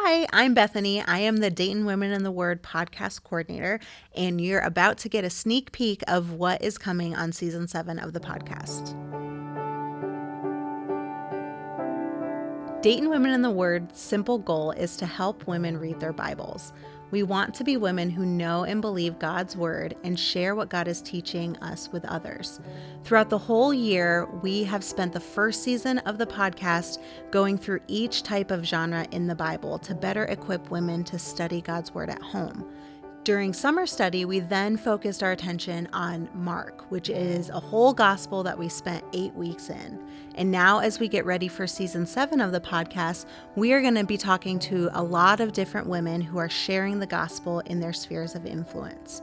Hi, I'm Bethany. I am the Dayton Women in the Word podcast coordinator, and you're about to get a sneak peek of what is coming on season 7 of the podcast. Dayton Women in the Word's simple goal is to help women read their Bibles. We want to be women who know and believe God's Word and share what God is teaching us with others. Throughout the whole year, we have spent the first season of the podcast going through each type of genre in the Bible to better equip women to study God's Word at home. During summer study, we then focused our attention on Mark, which is a whole gospel that we spent 8 weeks in. And now as we get ready for season 7 of the podcast, we are going to be talking to a lot of different women who are sharing the gospel in their spheres of influence.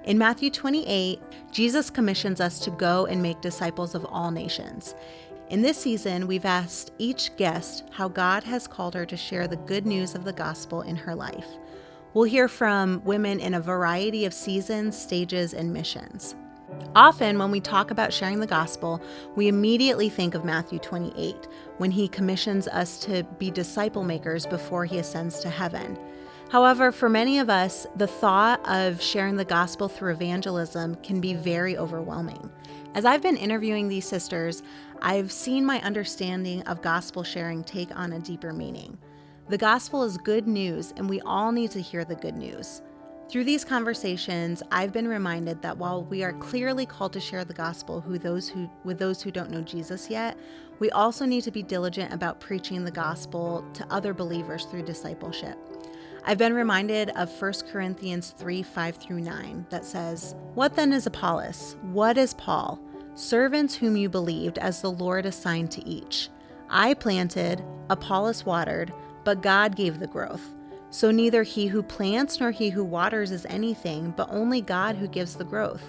In Matthew 28, Jesus commissions us to go and make disciples of all nations. In this season, we've asked each guest how God has called her to share the good news of the gospel in her life. We'll hear from women in a variety of seasons, stages, and missions. Often, when we talk about sharing the gospel, we immediately think of Matthew 28, when he commissions us to be disciple makers before he ascends to heaven. However, for many of us, the thought of sharing the gospel through evangelism can be very overwhelming. As I've been interviewing these sisters, I've seen my understanding of gospel sharing take on a deeper meaning. The gospel is good news, and we all need to hear the good news. Through these conversations, I've been reminded that while we are clearly called to share the gospel with those who don't know Jesus yet, we also need to be diligent about preaching the gospel to other believers through discipleship. I've been reminded of 1 Corinthians 3:5-9 that says, "What then is Apollos? What is Paul? Servants whom you believed as the Lord assigned to each. I planted, Apollos watered, but God gave the growth. So neither he who plants nor he who waters is anything, but only God who gives the growth.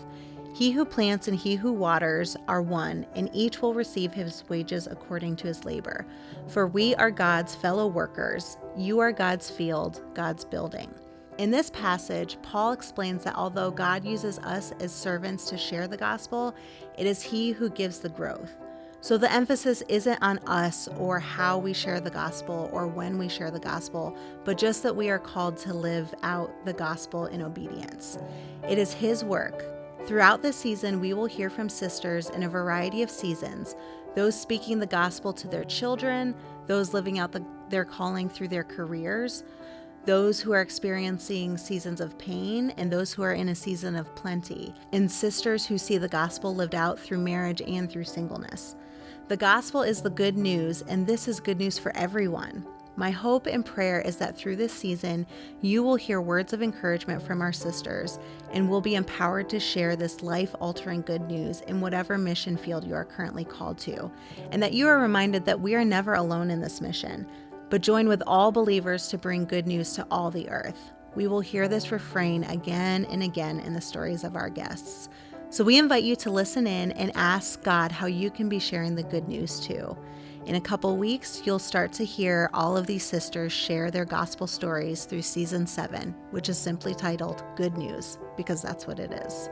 He who plants and he who waters are one, and each will receive his wages according to his labor. For we are God's fellow workers. You are God's field, God's building." In this passage, Paul explains that although God uses us as servants to share the gospel, it is he who gives the growth. So the emphasis isn't on us or how we share the gospel or when we share the gospel, but just that we are called to live out the gospel in obedience. It is his work. Throughout this season, we will hear from sisters in a variety of seasons, those speaking the gospel to their children, those living out their calling through their careers, those who are experiencing seasons of pain, and those who are in a season of plenty, and sisters who see the gospel lived out through marriage and through singleness. The gospel is the good news, and this is good news for everyone. My hope and prayer is that through this season, you will hear words of encouragement from our sisters and will be empowered to share this life-altering good news in whatever mission field you are currently called to, and that you are reminded that we are never alone in this mission, but join with all believers to bring good news to all the earth. We will hear this refrain again and again in the stories of our guests. So we invite you to listen in and ask God how you can be sharing the good news too. In a couple weeks, you'll start to hear all of these sisters share their gospel stories through season 7, which is simply titled Good News, because that's what it is.